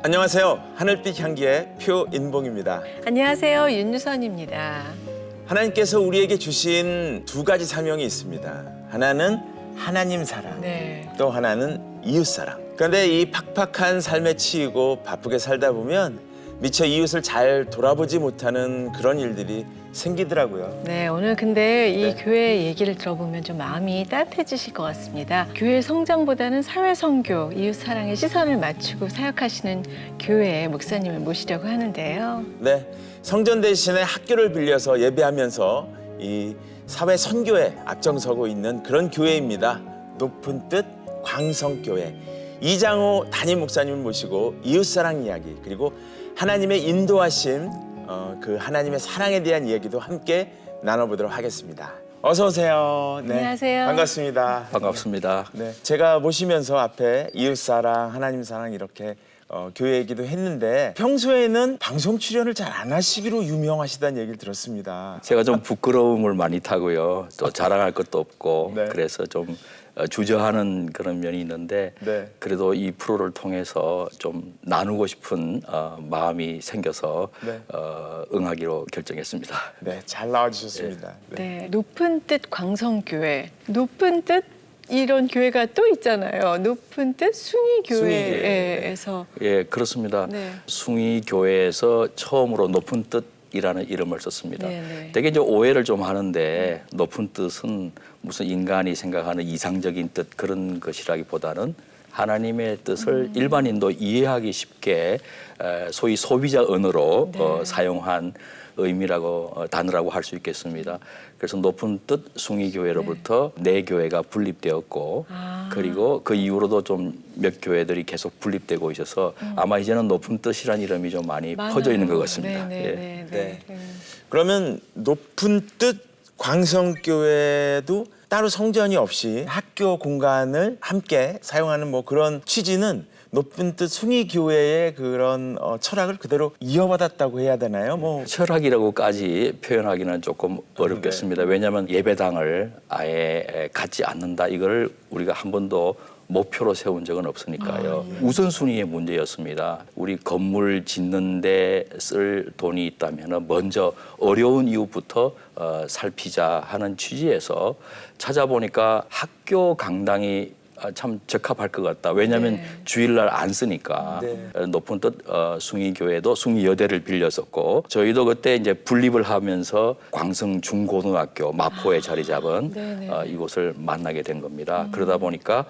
안녕하세요. 하늘빛 향기의 표인봉입니다. 안녕하세요. 윤유선입니다. 하나님께서 우리에게 주신 두 가지 사명이 있습니다. 하나는 하나님 사랑, 네. 또 하나는 이웃 사랑. 그런데 이 팍팍한 삶에 치이고 바쁘게 살다 보면 미처 이웃을 잘 돌아보지 못하는 그런 일들이 생기더라고요. 네, 오늘 근데 이 네. 교회 얘기를 들어보면 좀 마음이 따뜻해지실 것 같습니다. 교회 성장보다는 사회 선교, 이웃 사랑에 시선을 맞추고 사역하시는 교회의 목사님을 모시려고 하는데요. 네, 성전 대신에 학교를 빌려서 예배하면서 이 사회 선교에 앞장서고 있는 그런 교회입니다. 높은 뜻 광성교회 이장호 담임 목사님을 모시고 이웃사랑 이야기 그리고 하나님의 인도하심 그 하나님의 사랑에 대한 이야기도 함께 나눠보도록 하겠습니다. 어서 오세요. 네, 안녕하세요. 반갑습니다. 반갑습니다. 네, 제가 모시면서 앞에 이웃사랑, 하나님 사랑 이렇게 교회 얘기도 했는데 평소에는 방송 출연을 잘 안 하시기로 유명하시다는 얘기를 들었습니다. 제가 좀 부끄러움을 많이 타고요. 또 자랑할 것도 없고 네. 그래서 좀 주저하는 그런 면이 있는데 네. 그래도 이 프로를 통해서 좀 나누고 싶은 마음이 생겨서 네. 응하기로 결정했습니다. 네, 잘 나와주셨습니다. 네. 네, 높은 뜻 광성교회. 높은 뜻 이런 교회가 또 있잖아요. 높은 뜻 숭이교회에서. 예, 그렇습니다. 네. 숭이 교회에서 처음으로 높은 뜻이라는 이름을 썼습니다. 네네. 되게 이제 오해를 좀 하는데 높은 뜻은 무슨 인간이 생각하는 이상적인 뜻 그런 것이라기보다는 하나님의 뜻을 일반인도 이해하기 쉽게 소위 소비자 언어로 네. 사용한 의미라고 단어라고 할 수 있겠습니다. 그래서 높은 뜻 숭이교회로부터 네 교회가 분립되었고 그리고 그 이후로도 좀 몇 교회들이 계속 분립되고 있어서 아마 이제는 높은 뜻이라는 이름이 좀 많이 퍼져 있는 것 같습니다. 네네네. 네. 그러면 높은 뜻 광성교회도 따로 성전이 없이 학교 공간을 함께 사용하는 뭐 그런 취지는 높은 뜻 숭이교회의 그런 철학을 그대로 이어받았다고 해야 되나요? 뭐 철학이라고까지 표현하기는 조금 어렵겠습니다. 왜냐하면 예배당을 아예 갖지 않는다. 이걸 우리가 한 번도 목표로 세운 적은 없으니까요. 우선순위의 문제였습니다. 우리 건물 짓는데 쓸 돈이 있다면 먼저 어려운 이웃부터 살피자 하는 취지에서 찾아보니까 학교 강당이 참 적합할 것 같다. 왜냐하면 네. 주일날 안 쓰니까. 네. 높은 뜻 숭이교회도 숭이여대를 빌렸었고 저희도 그때 이제 분립을 하면서 광성 중고등학교 마포에 자리 잡은 네네. 이곳을 만나게 된 겁니다. 그러다 보니까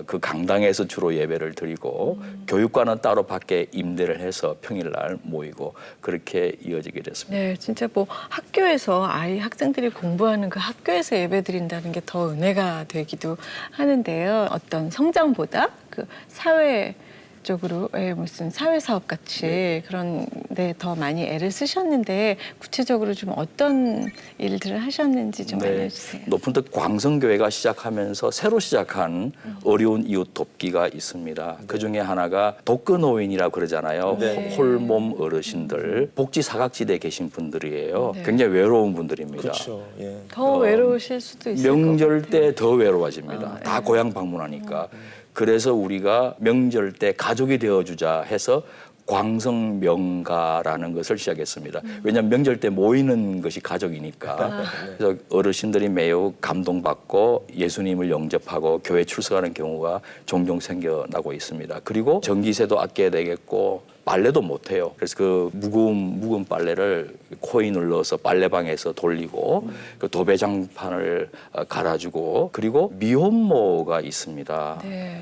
그 강당에서 주로 예배를 드리고 교육관은 따로 밖에 임대를 해서 평일날 모이고 그렇게 이어지게 됐습니다. 네, 진짜 뭐 학교에서 학생들이 공부하는 그 학교에서 예배 드린다는 게 더 은혜가 되기도 하는데요. 어떤 성장보다 그 사회적으로의 무슨 사회사업 같이 그런 데 더 많이 애를 쓰셨는데 구체적으로 좀 어떤 일들을 하셨는지 좀 알려주세요. 높은 뜻 광성교회가 시작하면서 새로 시작한 어려운 이웃 돕기가 있습니다. 그 중에 하나가 독거노인이라고 그러잖아요. 네. 홀몸 어르신들, 복지 사각지대에 계신 분들이에요. 네. 굉장히 외로운 분들입니다. 그렇죠. 예. 더 외로우실 수도 있을 것 명절 같아요. 때 더 외로워집니다. 다 고향 방문하니까. 그래서 우리가 명절 때 가족이 되어주자 해서 광성명가라는 것을 시작했습니다. 왜냐하면 명절 때 모이는 것이 가족이니까. 그래서 어르신들이 매우 감동받고 예수님을 영접하고 교회 출석하는 경우가 종종 생겨나고 있습니다. 그리고 전기세도 아껴야 되겠고 빨래도 못해요. 그래서 그 묵은 빨래를 코인을 넣어서 빨래방에서 돌리고 그 도배장판을 갈아주고 그리고 미혼모가 있습니다. 네.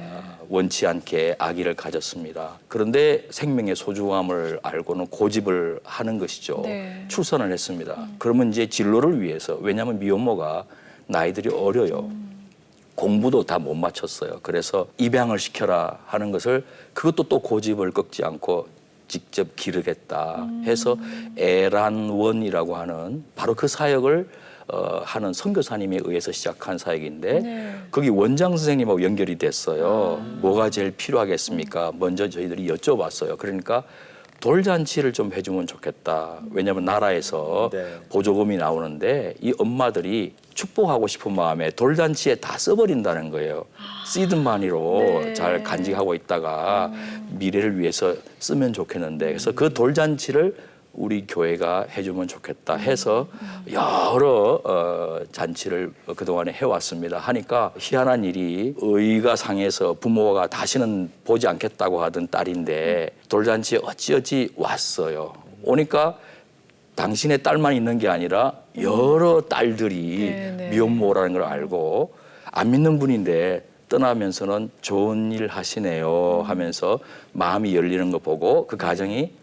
원치 않게 아기를 가졌습니다. 그런데 생명의 소중함을 알고는 고집을 하는 것이죠. 네. 출산을 했습니다. 그러면 이제 진로를 위해서 왜냐하면 미혼모가 나이들이 어려요. 공부도 다 못 마쳤어요. 그래서 입양을 시켜라 하는 것을 그것도 또 고집을 꺾지 않고 직접 기르겠다 해서 애란원이라고 하는 바로 그 사역을 하는 선교사님에 의해서 시작한 사역인데 네. 거기 원장 선생님하고 연결이 됐어요. 뭐가 제일 필요하겠습니까? 먼저 저희들이 여쭤봤어요. 그러니까 돌잔치를 좀 해주면 좋겠다. 왜냐하면 나라에서 네. 보조금이 나오는데 이 엄마들이 축복하고 싶은 마음에 돌잔치에 다 써버린다는 거예요. 시드마니로 네. 잘 간직하고 있다가 미래를 위해서 쓰면 좋겠는데 그래서 그 돌잔치를 우리 교회가 해주면 좋겠다 해서 여러 잔치를 그동안에 해왔습니다. 하니까 희한한 일이 의가 상해서 부모가 다시는 보지 않겠다고 하던 딸인데 돌잔치에 어찌어찌 왔어요. 오니까 당신의 딸만 있는 게 아니라 여러 딸들이 네네. 미혼모라는 걸 알고 안 믿는 분인데 떠나면서는 좋은 일 하시네요 하면서 마음이 열리는 거 보고 그 가정이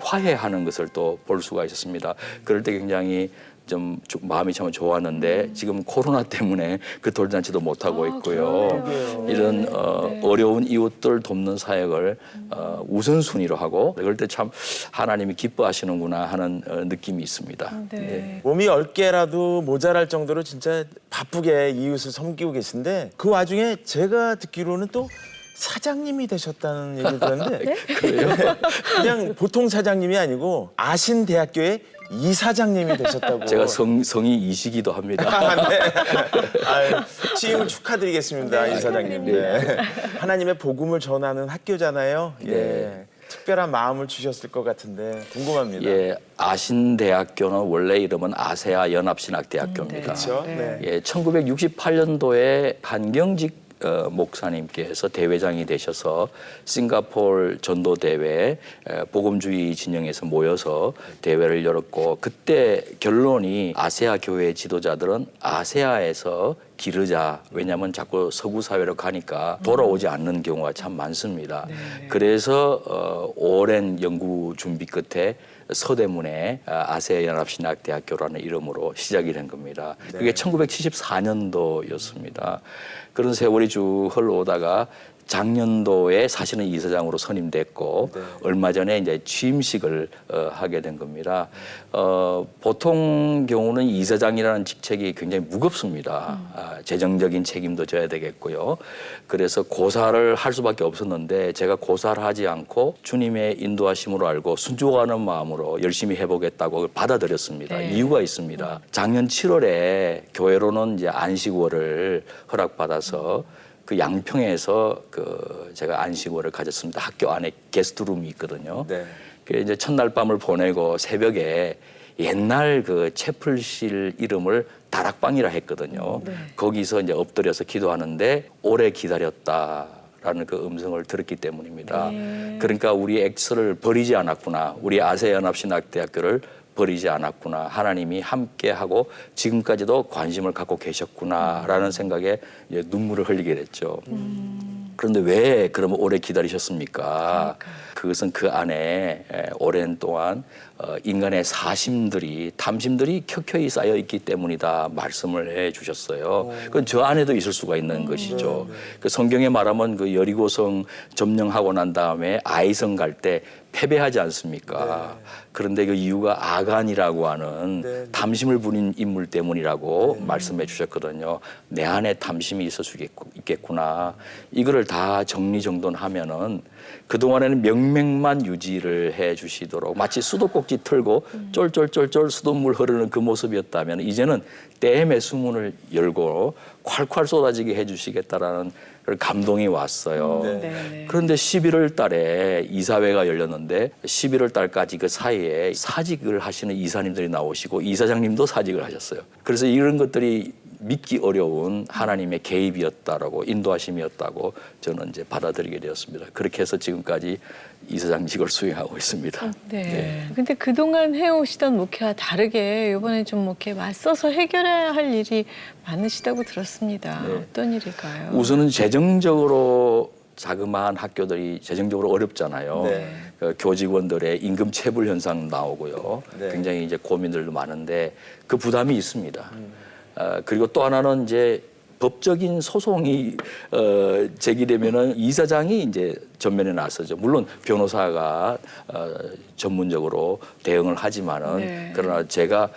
화해하는 것을 또 볼 수가 있었습니다. 그럴 때 굉장히 좀 마음이 참 좋았는데 지금 코로나 때문에 그 돌잔치도 못 하고 있고요. 그러네요. 이런 네. 어려운 이웃들 돕는 사역을 우선순위로 하고 그럴 때 참 하나님이 기뻐하시는구나 하는 느낌이 있습니다. 네. 몸이 10개라도 모자랄 정도로 진짜 바쁘게 이웃을 섬기고 계신데 그 와중에 제가 듣기로는 또 사장님이 되셨다는 얘기를 들었는데 그래요? 그냥 보통 사장님이 아니고 아신대학교의 이사장님이 되셨다고. 제가 성이 이시기도 합니다. 네. 아유, 취임을 축하드리겠습니다, 이사장님. 네. 하나님의 복음을 전하는 학교잖아요. 예. 네. 특별한 마음을 주셨을 것 같은데 궁금합니다. 예, 아신대학교는 원래 이름은 아세아 연합신학대학교입니다. 그렇죠. 네. 네. 예, 1968년도에 한경직 목사님께서 대회장이 되셔서 싱가포르 전도대회 복음주의 진영에서 모여서 대회를 열었고 그때 결론이 아세아 교회 지도자들은 아세아에서 기르자. 왜냐하면 자꾸 서구 사회로 가니까 돌아오지 않는 경우가 참 많습니다. 네. 그래서 오랜 연구 준비 끝에 서대문에 아세아 연합신학대학교라는 이름으로 시작이 된 겁니다. 그게 1974년도였습니다. 그런 세월이 쭉 흘러오다가 작년도에 사실은 이사장으로 선임됐고 얼마 전에 이제 취임식을 하게 된 겁니다. 보통 경우는 이사장이라는 직책이 굉장히 무겁습니다. 재정적인 책임도 져야 되겠고요. 그래서 고사를 할 수밖에 없었는데 제가 고사를 하지 않고 주님의 인도하심으로 알고 순종하는 마음으로 열심히 해보겠다고 받아들였습니다. 네. 이유가 있습니다. 작년 7월에 교회로는 이제 안식월을 허락받아서 그 양평에서 제가 안식월을 가졌습니다. 학교 안에 게스트룸이 있거든요. 네. 그래서 이제 첫날 밤을 보내고 새벽에 옛날 그 채플실 이름을 다락방이라 했거든요. 네. 거기서 이제 엎드려서 기도하는데 오래 기다렸다라는 그 음성을 들었기 때문입니다. 네. 그러니까 우리 엑스를 버리지 않았구나. 우리 아세아연합신학대학교를 버리지 않았구나. 하나님이 함께하고 지금까지도 관심을 갖고 계셨구나라는 생각에 이제 눈물을 흘리게 됐죠. 그런데 왜 그러면 오래 기다리셨습니까? 그것은 그 안에 오랜 동안 인간의 사심들이 탐심들이 켜켜이 쌓여 있기 때문이다 말씀을 해 주셨어요. 그건 저 안에도 있을 수가 있는 것이죠. 그 성경에 말하면 그 여리고성 점령하고 난 다음에 아이성 갈 때 패배하지 않습니까? 그런데 그 이유가 아간이라고 하는 탐심을 부린 인물 때문이라고 말씀해 주셨거든요. 내 안에 탐심이 있을 수 있겠구나. 이거를 다 정리정돈하면은 그동안에는 명맥만 유지를 해 주시도록 마치 수도꼭지 틀고 쫄쫄쫄쫄 수돗물 흐르는 그 모습이었다면 이제는 댐의 수문을 열고 콸콸 쏟아지게 해 주시겠다라는 그런 감동이 왔어요. 네. 그런데 11월 달에 이사회가 열렸는데 11월 달까지 그 사이에 사직을 하시는 이사님들이 나오시고 이사장님도 사직을 하셨어요. 그래서 이런 것들이 믿기 어려운 하나님의 개입이었다라고 인도하심이었다고 저는 이제 받아들이게 되었습니다. 그렇게 해서 지금까지 이사장직을 수행하고 있습니다. 네. 근데 그동안 해오시던 목회와 다르게 이번에 좀 이렇게 맞서서 해결해야 할 일이 많으시다고 들었습니다. 네. 어떤 일일까요? 우선은 재정적으로 자그마한 학교들이 재정적으로 어렵잖아요. 네. 그 교직원들의 임금 체불 현상 나오고요. 네. 굉장히 이제 고민들도 많은데 그 부담이 있습니다. 그리고 또 하나는 이제 법적인 소송이 제기되면은 이사장이 이제 전면에 나서죠. 물론 변호사가 전문적으로 대응을 하지만은 네. 그러나 제가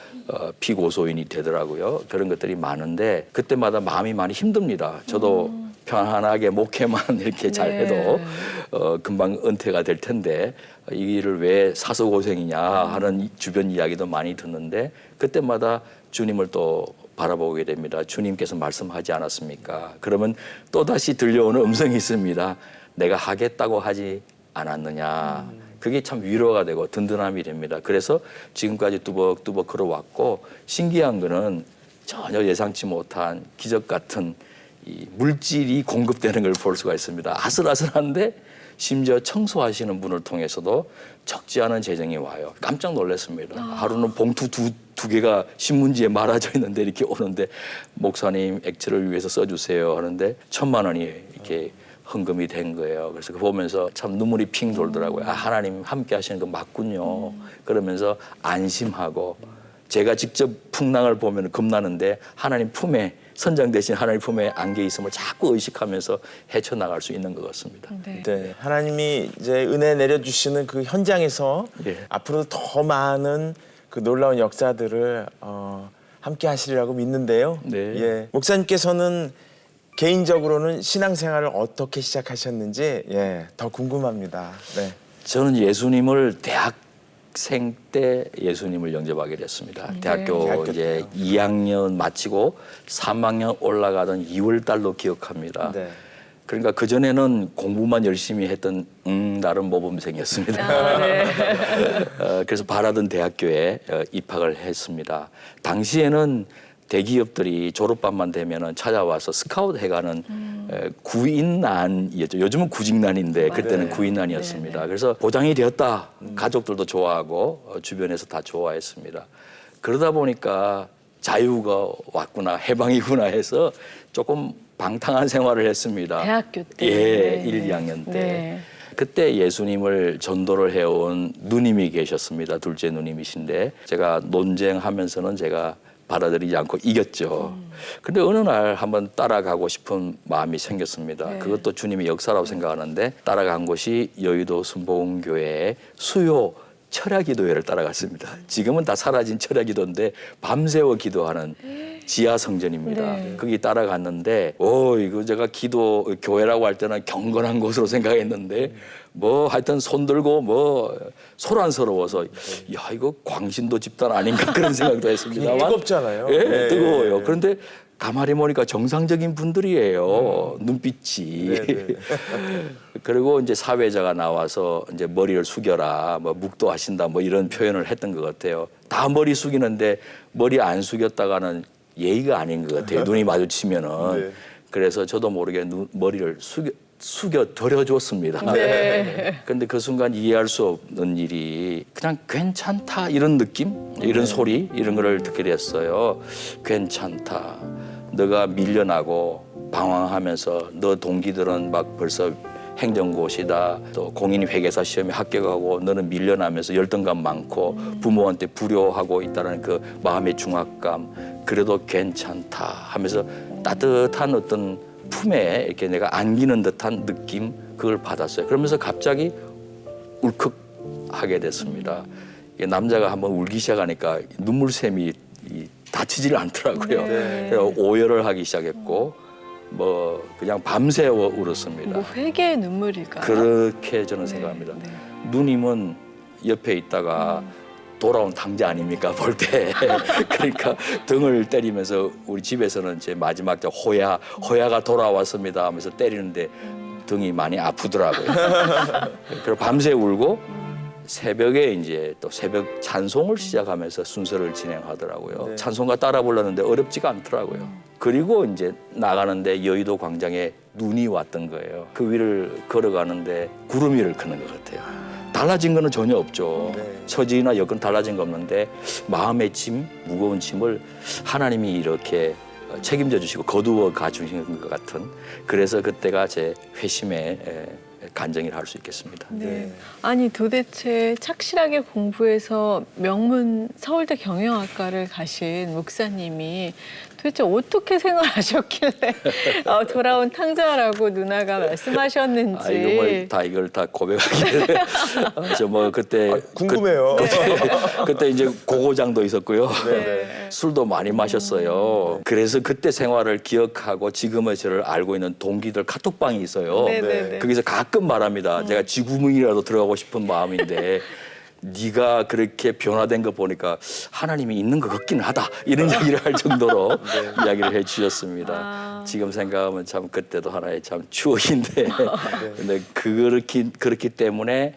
피고소인이 되더라고요. 그런 것들이 많은데 그때마다 마음이 많이 힘듭니다. 저도 편안하게 목회만 이렇게 잘 네. 해도 금방 은퇴가 될 텐데 이 일을 왜 사서 고생이냐 하는 주변 이야기도 많이 듣는데 그때마다 주님을 또 바라보게 됩니다. 주님께서 말씀하지 않았습니까? 그러면 또다시 들려오는 음성이 있습니다. 내가 하겠다고 하지 않았느냐. 그게 참 위로가 되고 든든함이 됩니다. 그래서 지금까지 뚜벅뚜벅 걸어왔고 신기한 거는 전혀 예상치 못한 기적 같은 이 물질이 공급되는 걸 볼 수가 있습니다. 아슬아슬한데 심지어 청소하시는 분을 통해서도 적지 않은 재정이 와요. 깜짝 놀랐습니다. 하루는 봉투 두 개가 신문지에 말아져 있는데 이렇게 오는데 목사님 액체를 위해서 써주세요 하는데 1,000만 원이 이렇게 헌금이 된 거예요. 그래서 그거 보면서 참 눈물이 핑 돌더라고요. 아, 하나님 함께 하시는 거 맞군요. 그러면서 안심하고 제가 직접 풍랑을 보면 겁나는데 하나님 품에 선장 대신 하나님 품에 안겨 있음을 자꾸 의식하면서 헤쳐나갈 수 있는 것 같습니다. 네. 네, 하나님이 이제 은혜 내려주시는 그 현장에서 예. 앞으로도 더 많은 그 놀라운 역사들을 함께 하시리라고 믿는데요. 네. 예, 목사님께서는 개인적으로는 신앙생활을 어떻게 시작하셨는지 더 궁금합니다. 네. 저는 예수님을 대학생 때 예수님을 영접하게 됐습니다. 대학교 대학교 이제 때요. 2학년 마치고 3학년 올라가던 2월 달로 기억합니다. 네. 그러니까 그 전에는 공부만 열심히 했던 나름 모범생이었습니다. 아, 네. 그래서 바라던 대학교에 입학을 했습니다. 당시에는 대기업들이 졸업반만 되면은 찾아와서 스카우트 해가는 구인난이었죠. 요즘은 구직난인데 그때는 구인난이었습니다. 그래서 보장이 되었다. 가족들도 좋아하고 주변에서 다 좋아했습니다. 그러다 보니까 자유가 왔구나, 해방이구나 해서 조금 방탕한 생활을 했습니다. 대학교 때. 예, 네. 1, 2학년 때. 네. 그때 예수님을 전도를 해온 누님이 계셨습니다. 둘째 누님이신데 제가 논쟁하면서는 제가 받아들이지 않고 이겼죠. 근데 어느 날 한번 따라가고 싶은 마음이 생겼습니다. 네. 그것도 주님의 역사라고 생각하는데 따라간 곳이 여의도 순복음교회의 수요 철야기도회를 따라갔습니다. 지금은 다 사라진 철야기도인데 밤새워 기도하는 지하 성전입니다. 네. 거기 따라갔는데 이거 제가 기도 교회라고 할 때는 경건한 곳으로 생각했는데 뭐 하여튼 손 들고 뭐 소란스러워서 야 이거 광신도 집단 아닌가 그런 생각도 했습니다만 뜨겁잖아요. 예, 네. 뜨거워요. 그런데 가만히 보니까 정상적인 분들이에요. 눈빛이. 네. 그리고 이제 사회자가 나와서 이제 머리를 숙여라, 뭐 묵도하신다, 뭐 이런 표현을 했던 것 같아요. 다 머리 숙이는데 머리 안 숙였다가는 예의가 아닌 것 같아요. 눈이 마주치면은. 네. 그래서 저도 모르게 머리를 숙여 드려줬습니다. 네. 근데 그 순간 이해할 수 없는 일이 그냥 괜찮다 이런 느낌, 이런 소리 이런 거를 듣게 됐어요. 괜찮다. 너가 밀려나고 방황하면서 너 동기들은 막 벌써 행정고시다. 또 공인회계사 시험에 합격하고 너는 밀려나면서 열등감 많고 부모한테 불효하고 있다는 그 마음의 중압감. 그래도 괜찮다 하면서 따뜻한 어떤 품에 이렇게 내가 안기는 듯한 느낌 그걸 받았어요. 그러면서 갑자기 울컥하게 됐습니다. 이게 남자가 한번 울기 시작하니까 눈물샘이 닫히질 않더라고요. 네. 그래서 오열을 하기 시작했고 뭐 그냥 밤새워 울었습니다. 뭐 회개의 눈물일까요? 그렇게 저는 생각합니다. 네. 누님은 옆에 있다가 돌아온 당자 아닙니까 볼 때. 그러니까 등을 때리면서 우리 집에서는 제 마지막 때 호야가 돌아왔습니다 하면서 때리는데 등이 많이 아프더라고요. 그리고 밤새 울고 새벽에 이제 또 새벽 찬송을 시작하면서 순서를 진행하더라고요. 네. 찬송가 따라 불렀는데 어렵지가 않더라고요. 그리고 이제 나가는데 여의도 광장에 눈이 왔던 거예요. 그 위를 걸어가는데 구름이 일컫는 것 같아요. 달라진 거는 전혀 없죠. 네. 처지나 여건 달라진 거 없는데 마음의 짐, 무거운 짐을 하나님이 이렇게 책임져 주시고 거두어 가주시는 것 같은 그래서 그때가 제 회심의 간증이라 할 수 있겠습니다. 네. 네. 아니 도대체 착실하게 공부해서 명문 서울대 경영학과를 가신 목사님이 도대체 어떻게 생활하셨길래 돌아온 탕자라고 누나가 말씀하셨는지. 이걸 다 고백하기를. 저 뭐 그때 궁금해요. 그때 이제 고고장도 있었고요. 네. 술도 많이 마셨어요. 그래서 그때 생활을 기억하고 지금의 저를 알고 있는 동기들 카톡방이 있어요. 네네네. 거기서 가끔 말합니다. 제가 지구문이라도 들어가고 싶은 마음인데 네가 그렇게 변화된 거 보니까 하나님이 있는 것 같기는 하다. 이런 얘기를 할 정도로 이야기를 해 주셨습니다. 지금 생각하면 참 그때도 하나의 참 추억인데 근데 그렇기 때문에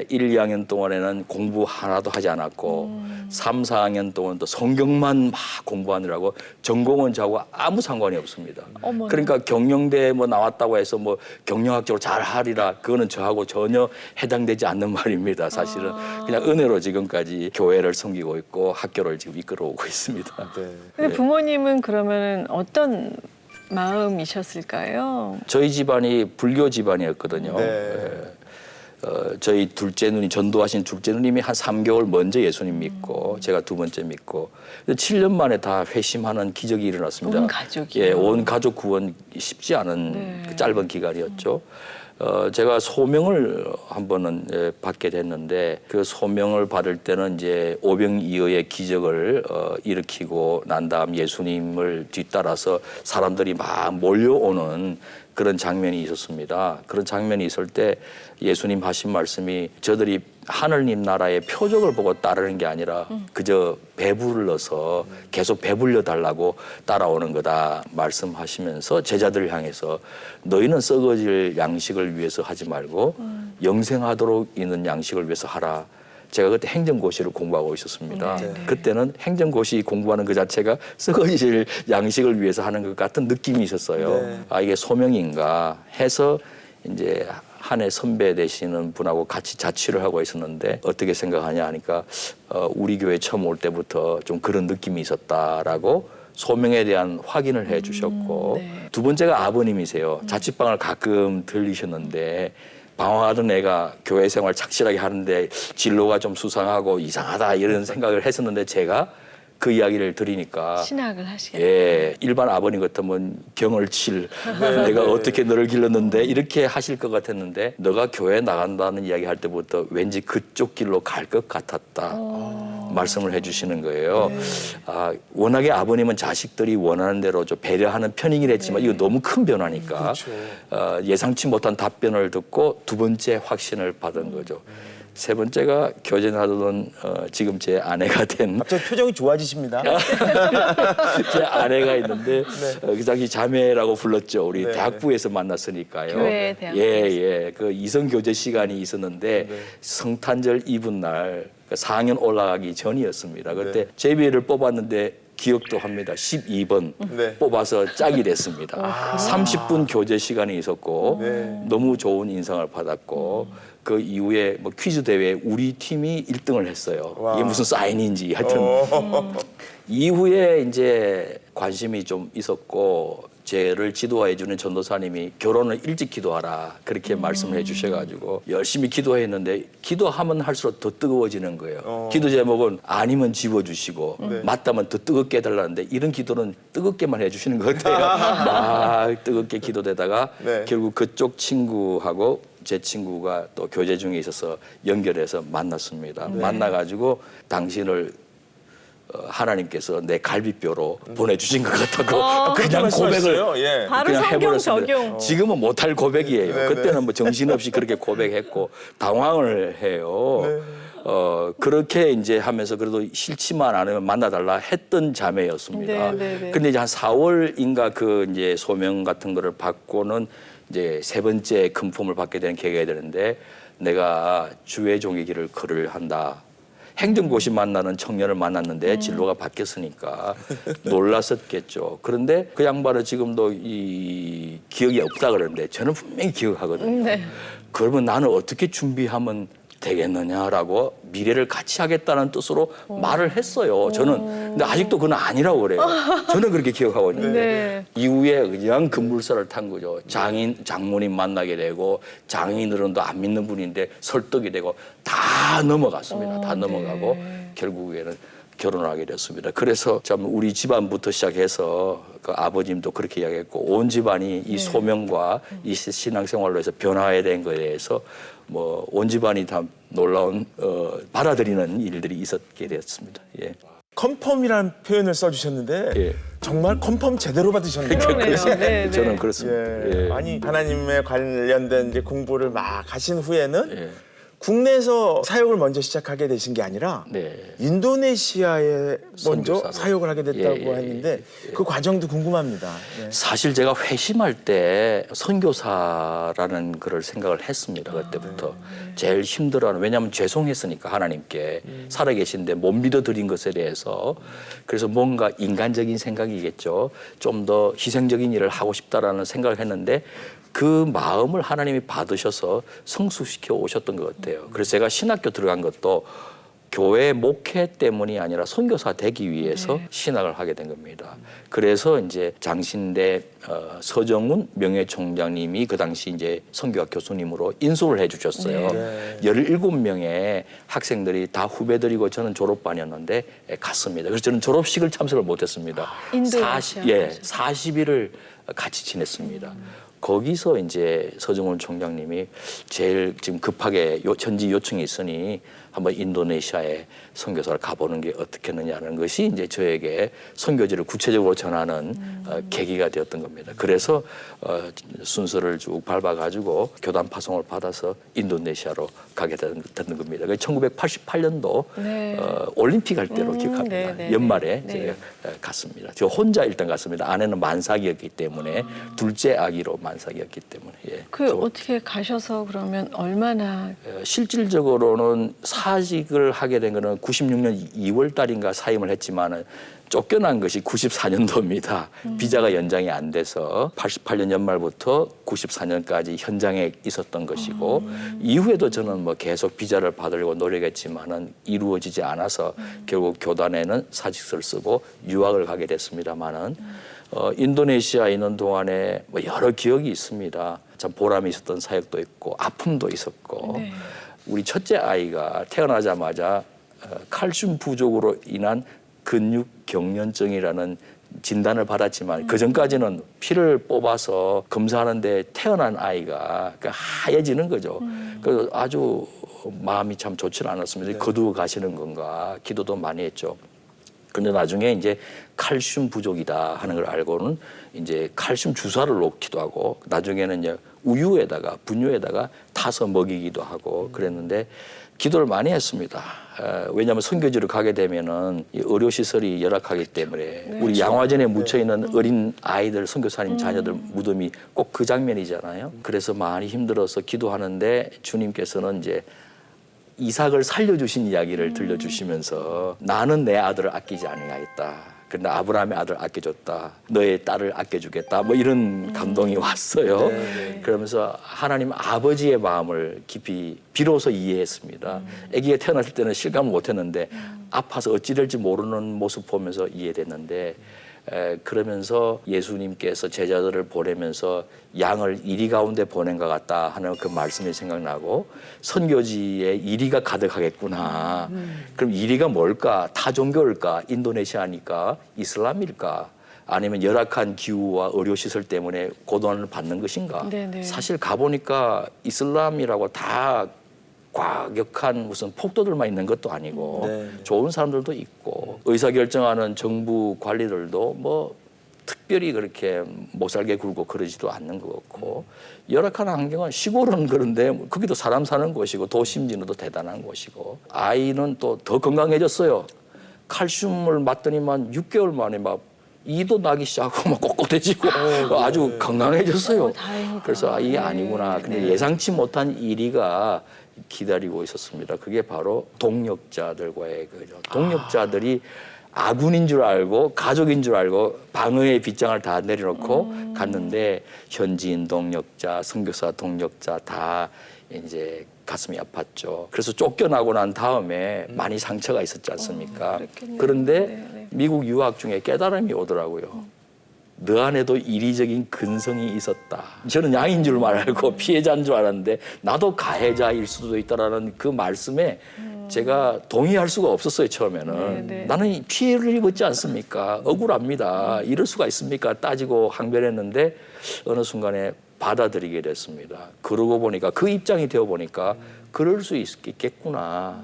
1, 2학년 동안에는 공부 하나도 하지 않았고 3, 4학년 동안 또 성경만 막 공부하느라고 전공은 저하고 아무 상관이 없습니다. 어머나. 그러니까 경영대 뭐 나왔다고 해서 뭐 경영학적으로 잘 하리라 그거는 저하고 전혀 해당되지 않는 말입니다. 사실은 그냥 은혜로 지금까지 교회를 섬기고 있고 학교를 지금 이끌어오고 있습니다. 근데 부모님은 그러면 어떤 마음이셨을까요? 저희 집안이 불교 집안이었거든요. 네. 저희 둘째 누님, 전도하신 둘째 누님이 한 3개월 먼저 예수님 믿고 제가 두 번째 믿고 7년 만에 다 회심하는 기적이 일어났습니다. 온 가족이요? 예, 온 가족 구원 쉽지 않은 네. 그 짧은 기간이었죠. 제가 소명을 한 번은 받게 됐는데 그 소명을 받을 때는 이제 오병이어의 기적을 일으키고 난 다음 예수님을 뒤따라서 사람들이 막 몰려오는 그런 장면이 있었습니다. 그런 장면이 있을 때 예수님 하신 말씀이 저들이 하늘님 나라의 표적을 보고 따르는 게 아니라 그저 배불러서 계속 배불려 달라고 따라오는 거다 말씀하시면서 제자들을 향해서 너희는 썩어질 양식을 위해서 하지 말고 영생하도록 있는 양식을 위해서 하라. 제가 그때 행정고시를 공부하고 있었습니다. 그때는 행정고시 공부하는 그 자체가 썩어질 양식을 위해서 하는 것 같은 느낌이 있었어요. 아, 이게 소명인가 해서 이제 한 해 선배 되시는 분하고 같이 자취를 하고 있었는데 어떻게 생각하냐 하니까 우리 교회 처음 올 때부터 좀 그런 느낌이 있었다라고 소명에 대한 확인을 해 주셨고 두 번째가 아버님이세요. 자취방을 가끔 들리셨는데 방황하던 애가 교회 생활 착실하게 하는데 진로가 좀 수상하고 이상하다 이런 생각을 했었는데 제가 그 이야기를 들으니까 신학을 하시겠다. 예, 일반 아버님 같으면 경을 칠 내가 어떻게 너를 길렀는데 이렇게 하실 것 같았는데 너가 교회 나간다는 이야기 할 때부터 왠지 그쪽 길로 갈 것 같았다 말씀을 해주시는 거예요. 아, 워낙에 아버님은 자식들이 원하는 대로 좀 배려하는 편이긴 했지만 이거 너무 큰 변화니까 예상치 못한 답변을 듣고 두 번째 확신을 받은 거죠. 세 번째가 교제하던 지금 제 아내가 된 갑자기 표정이 좋아지십니다. 제 아내가 있는데 그 당시 자매라고 불렀죠. 우리 대학부에서 만났으니까요. 교회 대학부에서. 예. 그 이성 교제 시간이 있었는데 성탄절 이브날 4학년 올라가기 전이었습니다. 그때 제비를 뽑았는데 기억도 합니다. 12번 뽑아서 짝이 됐습니다. 30분 교제 시간이 있었고 너무 좋은 인상을 받았고 그 이후에 뭐 퀴즈 대회에 우리 팀이 1등을 했어요. 이게 무슨 사인인지 하여튼 이후에 이제 관심이 좀 있었고 저를 지도해 주는 전도사님이 결혼을 일찍 기도하라 그렇게 말씀을 해 주셔가지고 열심히 기도했는데 기도하면 할수록 더 뜨거워지는 거예요. 기도 제목은 아니면 지워주시고 맞다면 더 뜨겁게 해달라는데 이런 기도는 뜨겁게만 해주시는 것 같아요. 막 뜨겁게 기도되다가 결국 그쪽 친구하고 제 친구가 또 교제 중에 있어서 연결해서 만났습니다. 만나가지고 당신을 하나님께서 내 갈비뼈로 보내주신 것 같다고 그냥 고백을 바로 그냥 성경 해버렸습니다. 적용. 지금은 못할 고백이에요. 그때는 뭐 정신없이 그렇게 고백했고 당황을 해요. 그렇게 이제 하면서 그래도 싫지만 않으면 만나달라 했던 자매였습니다. 근데 이제 한 4월인가 그 이제 소명 같은 거를 받고는 이제 세 번째 금품을 받게 되는 계기가 되는데 내가 주의 종의 길을 걸을 한다. 행정고시 만나는 청년을 만났는데 진로가 바뀌었으니까 놀랐었겠죠. 그런데 그 양반은 지금도 이 기억이 없다 그러는데 저는 분명히 기억하거든요. 그러면 나는 어떻게 준비하면 되겠느냐라고 미래를 같이 하겠다는 뜻으로 말을 했어요. 저는 근데 아직도 그건 아니라고 그래요. 저는 그렇게 기억하고 있는데 이후에 그냥 급물살을 탄 거죠. 장모님 만나게 되고 장인들은 또 안 믿는 분인데 설득이 되고 다 넘어갔습니다. 다 넘어가고 결국에는 결혼을 하게 됐습니다. 그래서 참 우리 집안부터 시작해서 그 아버님도 그렇게 이야기했고 온 집안이 이 소명과 이 신앙생활로 해서 변화해야 된 거에 대해서 뭐 온 집안이 다 놀라운 받아들이는 일들이 있었게 되었습니다. 예. 컨펌이라는 표현을 써주셨는데 예. 정말 컨펌 제대로 받으셨네요. 그러네요. 네, 저는 네. 그렇습니다. 예. 예. 아니 하나님에 관련된 이제 공부를 막 하신 후에는 예. 국내에서 사역을 먼저 시작하게 되신 게 아니라 네. 인도네시아에 먼저 선교사로. 사역을 하게 됐다고 예, 예, 했는데 그 과정도 궁금합니다. 예. 사실 제가 회심할 때 선교사라는 그걸 생각을 했습니다. 그때부터 제일 힘들어하는, 왜냐하면 죄송했으니까 하나님께 살아계신데 못 믿어드린 것에 대해서. 그래서 뭔가 인간적인 생각이겠죠. 좀 더 희생적인 일을 하고 싶다라는 생각을 했는데 그 마음을 하나님이 받으셔서 성숙시켜 오셨던 것 같아요. 그래서 제가 신학교 들어간 것도 교회 목회 때문이 아니라 선교사 되기 위해서 신학을 하게 된 겁니다. 그래서 이제 장신대 서정훈 명예총장님이 그 당시 이제 선교학 교수님으로 인솔을 해주셨어요. 17명의 학생들이 다 후배들이고 저는 졸업반이었는데 갔습니다. 그래서 저는 졸업식을 참석을 못했습니다. 인도네시아 40일을 같이 지냈습니다. 거기서 이제 서정훈 총장님이 제일 지금 급하게 현지 요청이 있으니 한번 인도네시아에 선교사를 가보는 게 어떻겠느냐는 것이 이제 저에게 선교지를 구체적으로 전하는 계기가 되었던 겁니다. 그래서 순서를 쭉 밟아가지고 교단 파송을 받아서 인도네시아로 가게 되는 겁니다. 1988년도 네. 올림픽 할 때로 기억합니다. 네, 네, 연말에 네. 제가 갔습니다. 저 혼자 일단 갔습니다. 아내는 만삭이었기 때문에 둘째 아기로 만삭이었기 때문에. 예. 어떻게 가셔서 그러면 얼마나 실질적으로는 사직을 하게 된 거는 96년 2월 달인가 사임을 했지만은 쫓겨난 것이 94년도입니다. 비자가 연장이 안 돼서 88년 연말부터 94년까지 현장에 있었던 것이고 이후에도 저는 뭐 계속 비자를 받으려고 노력했지만은 이루어지지 않아서 결국 교단에는 사직서를 쓰고 유학을 가게 됐습니다만은 인도네시아에 있는 동안에 뭐 여러 기억이 있습니다. 참 보람이 있었던 사역도 있고 아픔도 있었고 네. 우리 첫째 아이가 태어나자마자 칼슘 부족으로 인한 근육 경련증이라는 진단을 받았지만 그 전까지는 피를 뽑아서 검사하는데 태어난 아이가 하얘지는 거죠. 그래서 아주 마음이 참 좋지는 않았습니다. 거두어 가시는 건가 기도도 많이 했죠. 근데 나중에 이제 칼슘 부족이다 하는 걸 알고는 이제 칼슘 주사를 놓기도 하고 나중에는 이제 우유에다가 분유에다가 타서 먹이기도 하고 그랬는데 기도를 많이 했습니다. 왜냐하면 선교지를 가게 되면은 이 의료시설이 열악하기 때문에 우리 양화전에 묻혀 있는 어린 아이들 선교사님 자녀들 무덤이 꼭 그 장면이잖아요. 그래서 많이 힘들어서 기도하는데 주님께서는 이제 이삭을 살려주신 이야기를 들려주시면서 나는 내 아들을 아끼지 아니하였다. 그런데 아브라함의 아들을 아껴줬다. 너의 딸을 아껴주겠다. 뭐 이런 감동이 왔어요. 그러면서 하나님 아버지의 마음을 깊이 비로소 이해했습니다. 아기가 태어났을 때는 실감을 못했는데 아파서 어찌 될지 모르는 모습 보면서 이해됐는데 그러면서 예수님께서 제자들을 보내면서 양을 이리 가운데 보낸 것 같다 하는 그 말씀이 생각나고 선교지에 이리가 가득하겠구나. 그럼 이리가 뭘까? 타 종교일까? 인도네시아니까? 이슬람일까? 아니면 열악한 기후와 의료시설 때문에 고난을 받는 것인가? 네네. 사실 가보니까 이슬람이라고 다 과격한 무슨 폭도들만 있는 것도 아니고 좋은 사람들도 있고 의사결정하는 정부 관리들도 뭐 특별히 그렇게 못 살게 굴고 그러지도 않는 것 같고 열악한 환경은 시골은 그런데 거기도 사람 사는 곳이고 도심지는 또 대단한 곳이고 아이는 또 더 건강해졌어요. 칼슘을 맞더니만 6개월 만에 막 이도 나기 시작하고 막 꼿꼿해지고 아주 건강해졌어요. 다행이다. 그래서 이게 아니구나. 근데 예상치 못한 일이가 기다리고 있었습니다. 그게 바로 동력자들과의 거죠. 동력자들이 아군인 줄 알고 가족인 줄 알고 방어의 빗장을 다 내려놓고 갔는데 현지인 동력자, 선교사 동력자 다 이제 가슴이 아팠죠. 그래서 쫓겨나고 난 다음에 많이 상처가 있었지 않습니까? 그런데 미국 유학 중에 깨달음이 오더라고요. 너 안에도 이리적인 근성이 있었다. 저는 양인 줄만 알고 피해자인 줄 알았는데 나도 가해자일 수도 있다라는 그 말씀에 제가 동의할 수가 없었어요, 처음에는. 네. 나는 피해를 입었지 않습니까? 억울합니다. 이럴 수가 있습니까? 따지고 항변했는데 어느 순간에 받아들이게 됐습니다. 그러고 보니까 그 입장이 되어 보니까 그럴 수 있겠구나.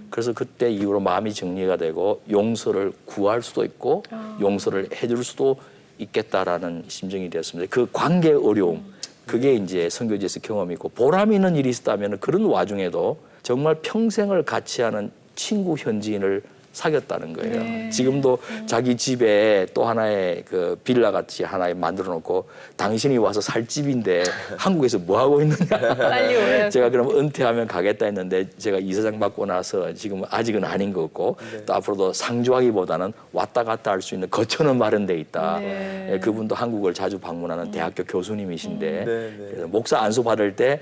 그래서 그때 이후로 마음이 정리가 되고 용서를 구할 수도 있고 용서를 해줄 수도 있겠다라는 심정이 되었습니다. 그 관계 어려움, 그게 이제 선교지에서 경험이 있고 보람 있는 일이 있었다면 그런 와중에도 정말 평생을 같이 하는 친구 현지인을 사귀었다는 거예요. 네. 지금도 자기 집에 또 하나의 그 빌라 같이 하나에 만들어 놓고 당신이 와서 살 집인데 한국에서 뭐 하고 있느냐. 빨리 오라고. 제가 그럼 은퇴하면 가겠다 했는데 제가 이사장 받고 나서 지금 아직은 아닌 것 같고 또 앞으로도 상주하기보다는 왔다 갔다 할 수 있는 거처는 마련돼 있다. 네. 예, 그분도 한국을 자주 방문하는 대학교 교수님이신데 네. 그래서 목사 안수 받을 때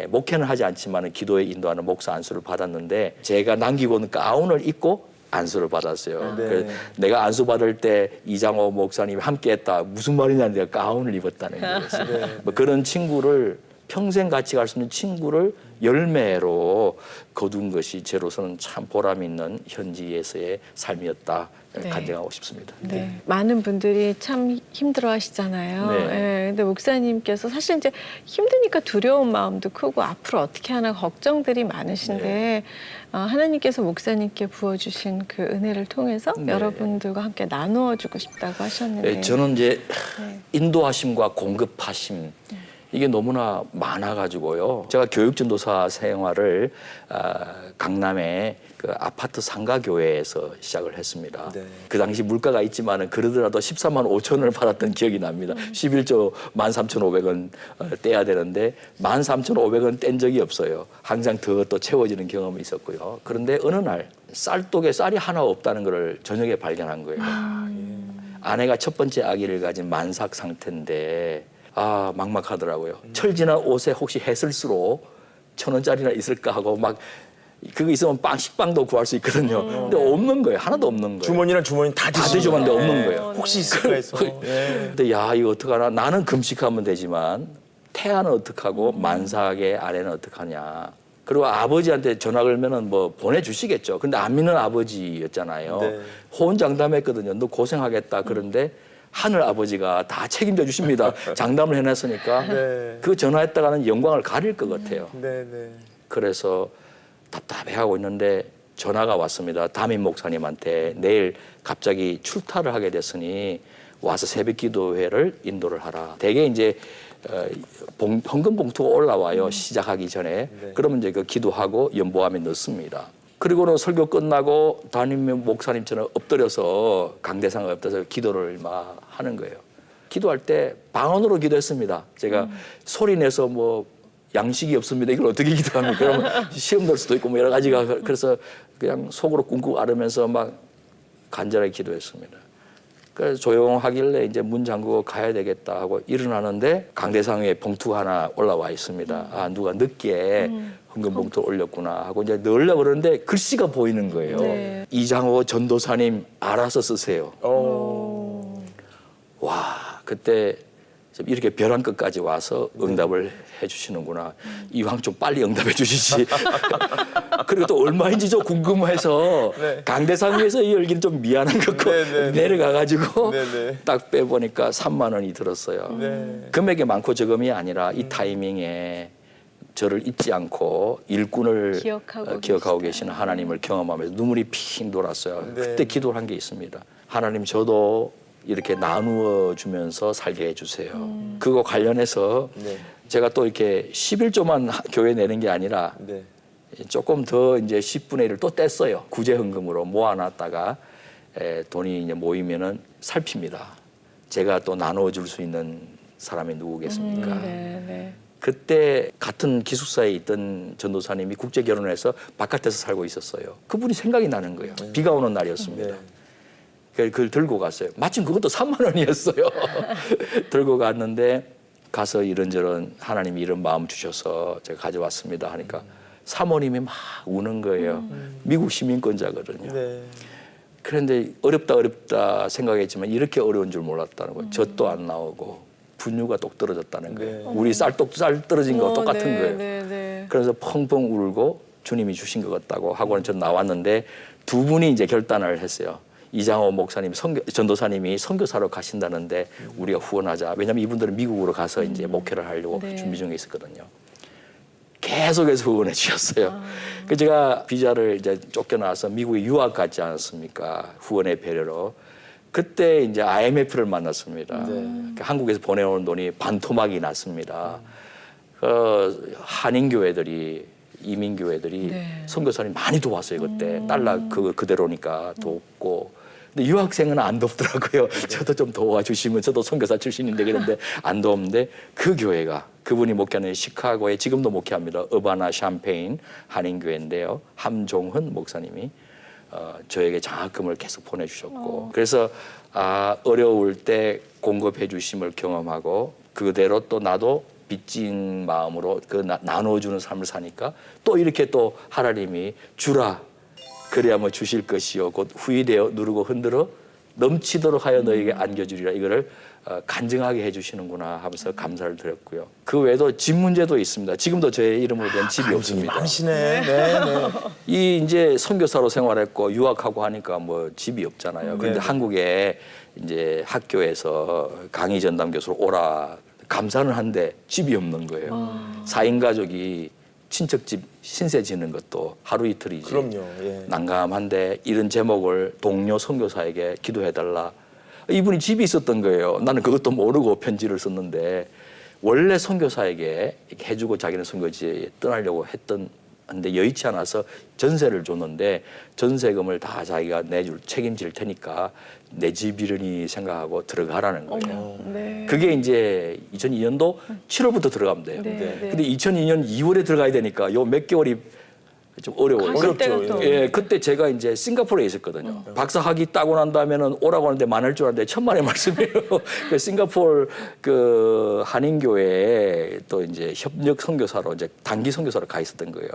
목회는 하지 않지만 기도에 인도하는 목사 안수를 받았는데 제가 남기고는 가운을 입고 안수를 받았어요. 네. 그래서 내가 안수 받을 때 이장호 목사님이 함께했다. 무슨 말이냐 내가 가운을 입었다는 거였어요. 뭐 그런 친구를 평생 같이 갈 수 있는 친구를 열매로 거둔 것이 저로서는 참 보람 있는 현지에서의 삶이었다 네. 간증하고 싶습니다. 네. 많은 분들이 참 힘들어 하시잖아요. 네. 예, 근데 목사님께서 사실 이제 힘드니까 두려운 마음도 크고 앞으로 어떻게 하나 걱정들이 많으신데 네. 하나님께서 목사님께 부어주신 그 은혜를 통해서 네. 여러분들과 함께 나누어 주고 싶다고 하셨는데 예, 저는 이제 네. 인도하심과 공급하심 이게 너무나 많아가지고요. 제가 교육전도사 생활을 강남의 그 아파트 상가교회에서 시작을 했습니다. 네. 그 당시 물가가 있지만은 그러더라도 14만 5천원을 받았던 기억이 납니다. 11조 13,500원 떼야 되는데 13,500원 뗀 적이 없어요. 항상 더 또 채워지는 경험이 있었고요. 그런데 어느 날 쌀독에 쌀이 하나 없다는 걸 저녁에 발견한 거예요. 아내가 첫 번째 아기를 가진 만삭 상태인데 막막하더라고요. 철지나 옷에 혹시 해슬수로 1,000원짜리나 있을까 하고 막 그거 있으면 식빵도 구할 수 있거든요. 근데 없는 거예요. 하나도 없는 거예요. 주머니랑 주머니 다 뒤져봤는데 없는 거예요. 혹시 있을까 해서. 예. 근데 이거 어떡하나. 나는 금식하면 되지만 태아는 어떡하고 만삭의 아내는 어떡하냐. 그리고 아버지한테 전화 걸면은 뭐 보내주시겠죠. 근데 안 믿는 아버지였잖아요. 네. 호언장담했거든요. 너 고생하겠다. 그런데 하늘 아버지가 다 책임져 주십니다. 장담을 해놨으니까 네. 그 전화했다가는 영광을 가릴 것 같아요. 네. 그래서 답답해하고 있는데 전화가 왔습니다. 담임 목사님한테 내일 갑자기 출타를 하게 됐으니 와서 새벽 기도회를 인도를 하라. 대개 이제 헌금 봉투가 올라와요. 시작하기 전에. 네. 그러면 이제 그 기도하고 연보함에 넣습니다. 그리고는 설교 끝나고 담임 목사님처럼 엎드려서 강대상에 엎드려서 기도를 막 하는 거예요. 기도할 때 방언으로 기도했습니다. 제가 소리 내서 뭐 양식이 없습니다. 이걸 어떻게 기도합니까? 그러면 시험 될 수도 있고 뭐 여러 가지가 그래서 그냥 속으로 꿍꿍 앓으면서 막 간절하게 기도했습니다. 그래서 조용하길래 이제 문 잠그고 가야 되겠다 하고 일어나는데 강대상에 봉투가 하나 올라와 있습니다. 누가 늦게 헌금 봉투 올렸구나 하고 이제 넣으려고 그러는데 글씨가 보이는 거예요. 네. 이장호 전도사님 알아서 쓰세요. 와, 그때 이렇게 벼랑 끝까지 와서 응답을 해주시는구나. 이왕 좀 빨리 응답해 주시지. 그리고 또 얼마인지 좀 궁금해서 네. 강대상에서 열기는 좀 미안한 것 같고 네. 내려가가지고 네. 딱 빼보니까 3만 원이 들었어요. 네. 금액이 많고 적음이 아니라 이 타이밍에 저를 잊지 않고 일꾼을 기억하고 계시는 하나님을 경험하면서 눈물이 핑 돌았어요. 네. 그때 기도를 한 게 있습니다. 하나님 저도 이렇게 나누어 주면서 살게 해주세요. 그거 관련해서 네. 제가 또 이렇게 11조만 교회 내는 게 아니라 네. 조금 더 이제 10분의 1을 또 뗐어요. 구제 헌금으로 모아놨다가 돈이 이제 모이면은 살핍니다. 제가 또 나누어 줄 수 있는 사람이 누구겠습니까? 네. 그때 같은 기숙사에 있던 전도사님이 국제 결혼해서 바깥에서 살고 있었어요. 그분이 생각이 나는 거예요. 비가 오는 날이었습니다. 네. 그걸 들고 갔어요. 마침 그것도 3만 원이었어요. 들고 갔는데 가서 이런저런 하나님이 이런 마음 주셔서 제가 가져왔습니다 하니까 사모님이 막 우는 거예요. 미국 시민권자거든요. 네. 그런데 어렵다 생각했지만 이렇게 어려운 줄 몰랐다는 거예요. 젖도 안 나오고 분유가 똑 떨어졌다는 거예요. 네. 우리 쌀 떨어진 거 똑같은 거예요. 네. 그래서 펑펑 울고 주님이 주신 것 같다고 하고는 전 나왔는데 두 분이 이제 결단을 했어요. 이장호 목사님, 전도사님이 선교사로 가신다는데 우리가 후원하자. 왜냐하면 이분들은 미국으로 가서 이제 목회를 하려고 네. 준비 중에 있었거든요. 계속해서 후원해 주셨어요. 그 제가 비자를 이제 쫓겨나서 미국에 유학 갔지 않았습니까? 후원의 배려로. 그때 이제 IMF를 만났습니다. 한국에서 보내온 돈이 반토막이 났습니다. 한인교회들이 이민교회들이 네. 선교사님 많이 도왔어요 그때. 달러 그대로니까 돕고. 근데 유학생은 안 돕더라고요. 저도 좀 도와주시면 저도 선교사 출신인데 그런데 안 돕는데 그 교회가 그분이 목회하는 시카고에 지금도 목회합니다. 어바나 샴페인 한인교회인데요. 함종훈 목사님이 저에게 장학금을 계속 보내주셨고 그래서 어려울 때 공급해 주심을 경험하고 그대로 또 나도 빚진 마음으로 그 나눠주는 삶을 사니까 또 이렇게 또 하나님이 주라 그래야 뭐 주실 것이요 곧 후이되어 누르고 흔들어 넘치도록 하여 너에게 안겨주리라 이거를 간증하게 해주시는구나 하면서 감사를 드렸고요. 그 외에도 집 문제도 있습니다. 지금도 저의 이름으로 된 집이 없습니다. 많으시네. 네, 네. 이 이제 선교사로 생활했고 유학하고 하니까 뭐 집이 없잖아요. 그런데 네. 한국에 이제 학교에서 강의 전담 교수로 오라 감사는 한데 집이 없는 거예요. 4인 가족이 친척집 신세 지는 것도 하루 이틀이지. 그럼요. 예. 난감한데 이런 제목을 동료 선교사에게 기도해달라. 이분이 집이 있었던 거예요. 나는 그것도 모르고 편지를 썼는데 원래 선교사에게 이렇게 해주고 자기는 선교지에 떠나려고 했는데 여의치 않아서 전세를 줬는데 전세금을 다 자기가 책임질 테니까 내 집이려니 생각하고 들어가라는 거예요. 네. 그게 이제 2002년도 7월부터 들어가면 돼요. 네, 네. 근데 2002년 2월에 들어가야 되니까 요 몇 개월이 좀 어려워요. 가실 때가 또. 예, 그때 제가 이제 싱가포르에 있었거든요. 박사 학위 따고 난 다음에는 오라고 하는데 많을 줄 알았는데 천만의 말씀이에요. 그 싱가포르 그 한인교회에 또 이제 협력 선교사로 이제 단기 선교사로 가 있었던 거예요.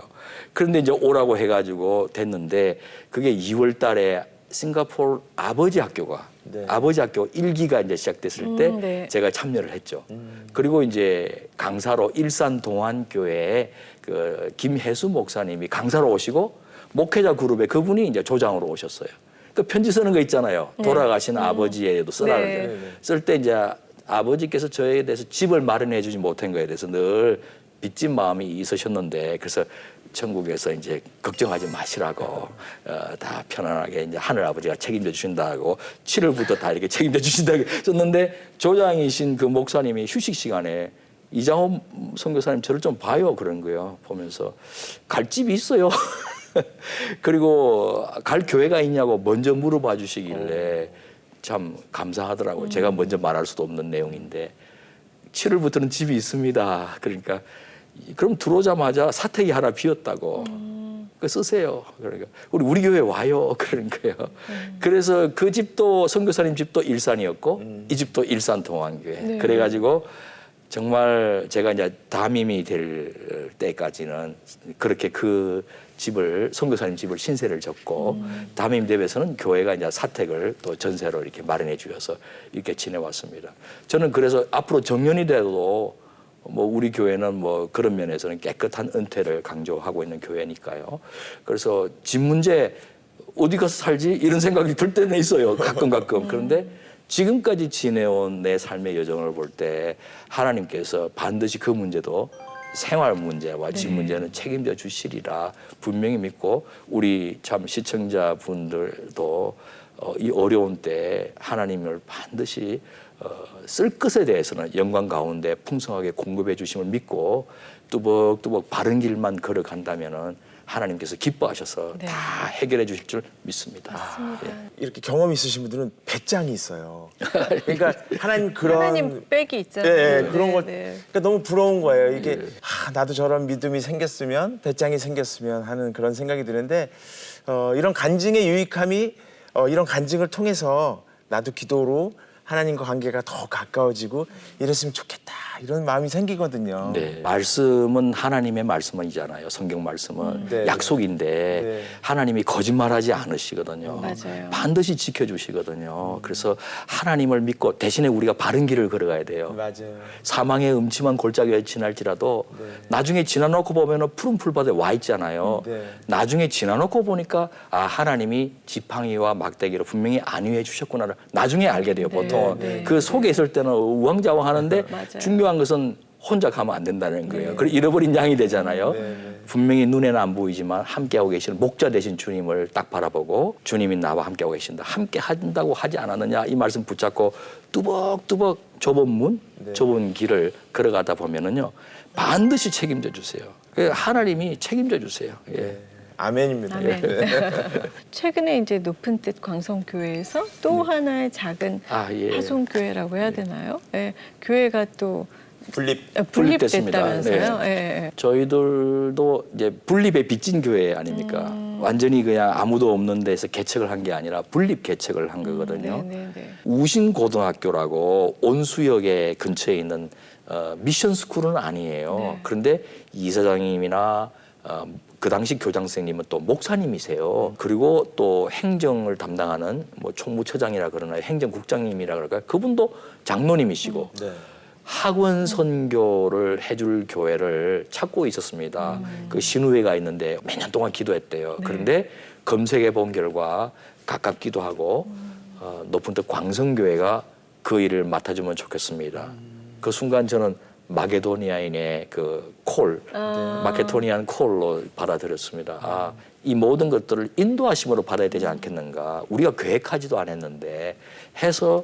그런데 이제 오라고 해가지고 됐는데 그게 2월 달에 싱가포르 아버지 학교가 아버지 학교 1기가 이제 시작됐을 때 네. 제가 참여를 했죠. 그리고 이제 강사로 일산 동안교회에 그 김혜수 목사님이 강사로 오시고 목회자 그룹에 그분이 이제 조장으로 오셨어요. 그 편지 쓰는 거 있잖아요. 돌아가신 아버지에도 쓰라고 네. 쓸 때 이제 아버지께서 저에 대해서 집을 마련해 주지 못한 거에 대해서 늘 빚진 마음이 있으셨는데 그래서 천국에서 이제 걱정하지 마시라고 다 편안하게 이제 하늘 아버지가 책임져 주신다고 7월부터 다 이렇게 책임져 주신다고 썼는데 조장이신 그 목사님이 휴식 시간에 이장호 선교사님 저를 좀 봐요 그런 거예요. 보면서 갈 집이 있어요. 그리고 갈 교회가 있냐고 먼저 물어봐 주시길래 참 감사하더라고요. 제가 먼저 말할 수도 없는 내용인데 7월부터는 집이 있습니다. 그러니까 그럼 들어오자마자 사택이 하나 비었다고. 그 쓰세요. 그러니까 우리 교회 와요. 그러는 거예요. 그래서 그 집도 선교사님 집도 일산이었고 이 집도 일산 동안교회. 네. 그래가지고 정말 제가 이제 담임이 될 때까지는 그렇게 그 집을 선교사님 집을 신세를 졌고 담임 대회에서는 교회가 이제 사택을 또 전세로 이렇게 마련해 주셔서 이렇게 지내왔습니다. 저는 그래서 앞으로 정년이 돼도 뭐 우리 교회는 뭐 그런 면에서는 깨끗한 은퇴를 강조하고 있는 교회니까요. 그래서 집 문제 어디 가서 살지 이런 생각이 들 때는 있어요. 가끔. 그런데 지금까지 지내온 내 삶의 여정을 볼 때 하나님께서 반드시 그 문제도 생활 문제와 집 문제는 책임져 주시리라 분명히 믿고 우리 참 시청자분들도 이 어려운 때 하나님을 반드시 쓸 것에 대해서는 영광 가운데 풍성하게 공급해 주심을 믿고 뚜벅뚜벅 바른 길만 걸어간다면은 하나님께서 기뻐하셔서 네. 다 해결해 주실 줄 믿습니다. 맞습니다. 이렇게 경험 있으신 분들은 배짱이 있어요. 그러니까 하나님 그런 하나님 백이 있잖아요. 네, 그런 거 네. 그러니까 너무 부러운 거예요. 이게 나도 저런 믿음이 생겼으면 배짱이 생겼으면 하는 그런 생각이 드는데 이런 간증의 유익함이 이런 간증을 통해서 나도 기도로 하나님과 관계가 더 가까워지고 이랬으면 좋겠다 이런 마음이 생기거든요. 네. 말씀은 하나님의 말씀이잖아요. 성경 말씀은 네. 약속인데 네. 하나님이 거짓말하지 않으시거든요. 맞아요. 반드시 지켜주시거든요. 그래서 하나님을 믿고 대신에 우리가 바른 길을 걸어가야 돼요. 맞아요. 사망의 음침한 골짜기에 지날지라도 나중에 지나놓고 보면은 푸른 풀밭에 와 있잖아요. 네. 나중에 지나놓고 보니까 아 하나님이 지팡이와 막대기로 분명히 안위해 주셨구나를 나중에 알게 돼요. 보통은 네. 그 속에 있을 때는 우왕좌왕하는데 맞아요. 중요한 것은 혼자 가면 안 된다는 거예요. 그리고 잃어버린 양이 되잖아요. 네. 분명히 눈에는 안 보이지만 함께하고 계시는 목자 되신 주님을 딱 바라보고 주님이 나와 함께하고 계신다. 함께 한다고 하지 않았느냐 이 말씀 붙잡고 뚜벅뚜벅 좁은 문, 좁은 길을 걸어가다 보면은요 반드시 책임져 주세요. 하나님이 책임져 주세요. 예. 아멘입니다. 아멘. 최근에 이제 높은 뜻 광성교회에서 또 하나의 작은 예. 하송교회라고 해야 되나요? 예, 교회가 또 분립됐습니다. 분립됐다면서요? 네. 예, 예. 저희들도 이제 분립의 빚진 교회 아닙니까? 완전히 그냥 아무도 없는 데서 개척을 한 게 아니라 분립 개척을 한 거거든요. 네, 네. 우신고등학교라고 온수역에 근처에 있는 미션 스쿨은 아니에요. 네. 그런데 이사장님이나 그 당시 교장 선생님은 또 목사님이세요. 그리고 또 행정을 담당하는 뭐 총무처장이라 그러나요? 행정국장님이라 그럴까요? 그분도 장로님이시고 네. 학원 선교를 해줄 교회를 찾고 있었습니다. 그 신우회가 있는데 몇 년 동안 기도했대요. 그런데 검색해 본 결과 가깝기도 하고 높은 뜻 광성교회가 그 일을 맡아주면 좋겠습니다. 그 순간 저는 마게도니아인의 그 콜, 마케도니안 콜로 받아들였습니다. 이 모든 것들을 인도하심으로 받아야 되지 않겠는가. 우리가 계획하지도 않았는데 해서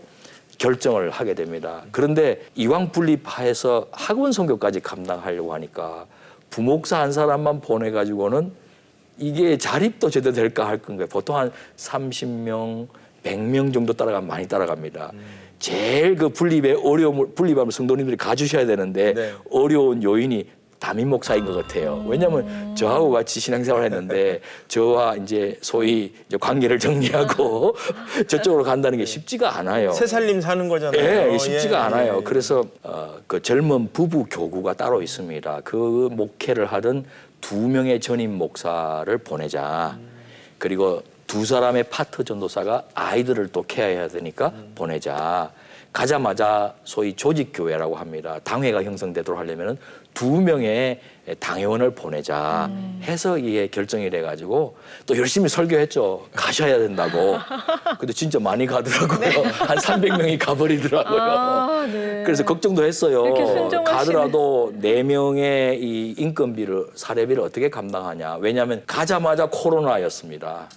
결정을 하게 됩니다. 그런데 이왕 분립해서 학원 선교까지 감당하려고 하니까 부목사 한 사람만 보내가지고는 이게 자립도 제대로 될까 할 건가요. 보통 한 30명, 100명 정도 따라가면 많이 따라갑니다. 제일 그 분립의 어려움을 분립하면 성도님들이 가주셔야 되는데 네. 어려운 요인이 담임 목사인 것 같아요. 왜냐하면 저하고 같이 신앙생활을 했는데 저와 이제 소위 이제 관계를 정리하고 저쪽으로 간다는 게 쉽지가 않아요. 새 살림 사는 거잖아요. 예, 쉽지가 않아요. 그래서 그 젊은 부부 교구가 따로 있습니다. 그 목회를 하던 2명의 전임 목사를 보내자. 그리고 2사람의 파트 전도사가 아이들을 또 케어해야 되니까 보내자. 가자마자 소위 조직교회라고 합니다. 당회가 형성되도록 하려면 2명의 당회원을 보내자 해서 이게 결정이 돼가지고 또 열심히 설교했죠. 가셔야 된다고. 근데 진짜 많이 가더라고요. 한 300명이 가버리더라고요. 네. 그래서 걱정도 했어요. 이렇게 순종하시네. 가더라도 4명의 이 인건비를, 사례비를 어떻게 감당하냐. 왜냐하면 가자마자 코로나였습니다.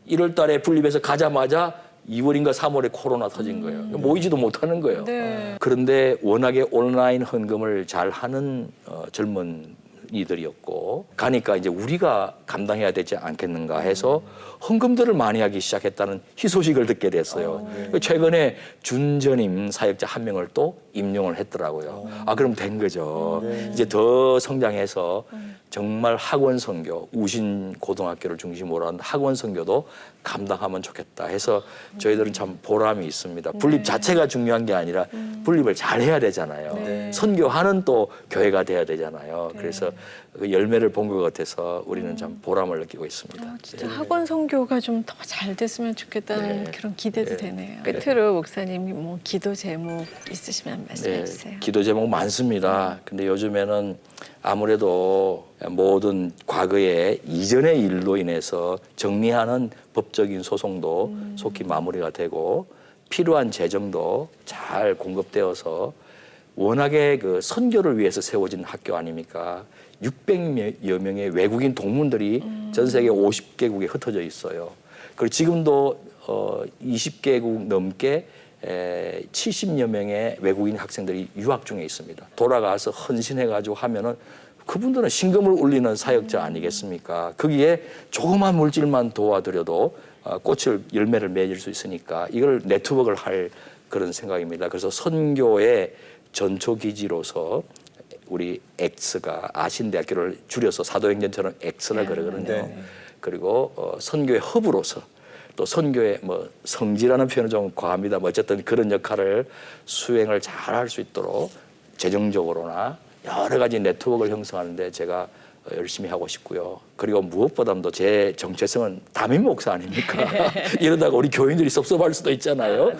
1월 달에 분립해서 가자마자 2월인가 3월에 코로나 터진 거예요. 모이지도 못하는 거예요. 네. 그런데 워낙에 온라인 헌금을 잘 하는 젊은이들이었고 가니까 이제 우리가 감당해야 되지 않겠는가 해서 헌금들을 많이 하기 시작했다는 희소식을 듣게 됐어요. 최근에 준전임 사역자 1명을 또 임용을 했더라고요. 그럼 된 거죠. 이제 더 성장해서 정말 학원 선교, 우신 고등학교를 중심으로 한 학원 선교도 감당하면 좋겠다 해서 저희들은 참 보람이 있습니다. 분립 자체가 중요한 게 아니라 분립을 잘 해야 되잖아요. 선교하는 또 교회가 돼야 되잖아요. 그래서 그 열매를 본 것 같아서 우리는 참 보람을 느끼고 있습니다. 진짜 학원 선교가 좀 더 잘 됐으면 좋겠다는 네. 그런 기대도 되네요. 끝으로 목사님이 뭐 기도 제목 있으시면 말씀해 주세요. 기도 제목 많습니다. 근데 요즘에는 아무래도 모든 과거의 이전의 일로 인해서 정리하는 법적인 소송도 속히 마무리가 되고 필요한 재정도 잘 공급되어서 워낙에 그 선교를 위해서 세워진 학교 아닙니까? 600여 명의 외국인 동문들이 전 세계 50개국에 흩어져 있어요. 그리고 지금도 20개국 넘게 70여 명의 외국인 학생들이 유학 중에 있습니다. 돌아가서 헌신해가지고 하면은 그분들은 신금을 울리는 사역자 아니겠습니까? 거기에 조그만 물질만 도와드려도 꽃을 열매를 맺을 수 있으니까 이걸 네트워크를 할 그런 생각입니다. 그래서 선교의 전초 기지로서 우리 X가 아신대학교를 줄여서 사도행전처럼 X라 그러거든요. 그리고 선교의 허브로서 또 선교의 뭐 성지라는 표현은 좀 과합니다. 뭐 어쨌든 그런 역할을 수행을 잘 할 수 있도록 재정적으로나 여러 가지 네트워크를 형성하는데 제가 열심히 하고 싶고요. 그리고 무엇보다도 제 정체성은 담임 목사 아닙니까? 이러다가 우리 교인들이 섭섭할 수도 있잖아요.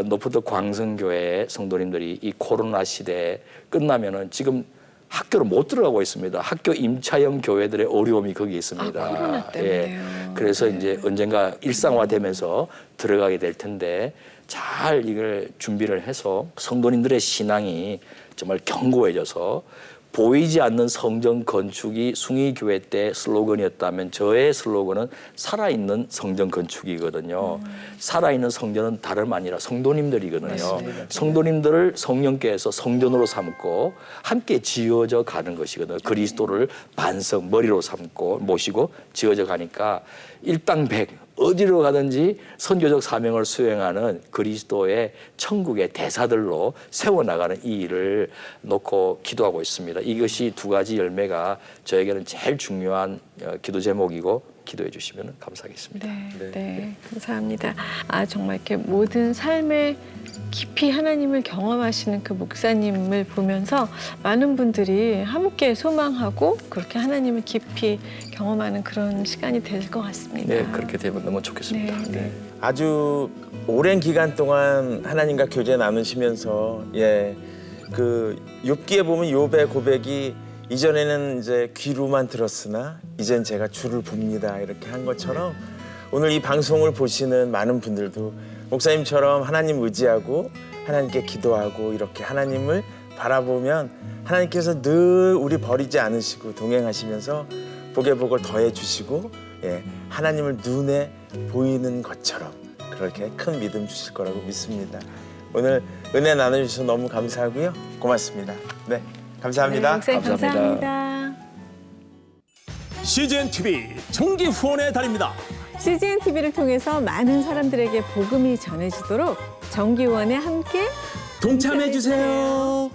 노포트 광성교회 성도님들이 이 코로나 시대 끝나면은 지금 학교를 못 들어가고 있습니다. 학교 임차형 교회들의 어려움이 거기 있습니다. 코로나 때문에요. 그래서 이제 언젠가 일상화되면서 들어가게 될 텐데 잘 이걸 준비를 해서 성도님들의 신앙이 정말 견고해져서 보이지 않는 성전 건축이 숭의교회 때 슬로건이었다면 저의 슬로건은 살아있는 성전 건축이거든요. 살아있는 성전은 다름 아니라 성도님들이거든요. 맞습니다. 성도님들을 성령께서 성전으로 삼고 함께 지어져 가는 것이거든요. 그리스도를 반석 머리로 삼고 모시고 지어져 가니까 일당백 어디로 가든지 선교적 사명을 수행하는 그리스도의 천국의 대사들로 세워나가는 이 일을 놓고 기도하고 있습니다. 이것이 두 가지 열매가 저에게는 제일 중요한 기도 제목이고 기도해 주시면 감사하겠습니다. 네, 감사합니다. 정말 이렇게 모든 삶의 깊이 하나님을 경험하시는 그 목사님을 보면서 많은 분들이 함께 소망하고 그렇게 하나님을 깊이 경험하는 그런 시간이 될 것 같습니다. 네, 그렇게 되면 너무 좋겠습니다. 네. 아주 오랜 기간 동안 하나님과 교제 나누시면서 그 욥기에 보면 욥의 고백이 이전에는 이제 귀로만 들었으나 이젠 제가 주를 봅니다 이렇게 한 것처럼 오늘 이 방송을 보시는 많은 분들도 목사님처럼 하나님 의지하고 하나님께 기도하고 이렇게 하나님을 바라보면 하나님께서 늘 우리 버리지 않으시고 동행하시면서 복에 복을 더해 주시고 하나님을 눈에 보이는 것처럼 그렇게 큰 믿음 주실 거라고 믿습니다. 오늘 은혜 나눠주셔서 너무 감사하고요. 고맙습니다. 네, 감사합니다. 목사님 감사합니다. CGN TV 정기 후원의 달입니다. CGN TV를 통해서 많은 사람들에게 복음이 전해지도록 정기원에 함께 동참해 주세요.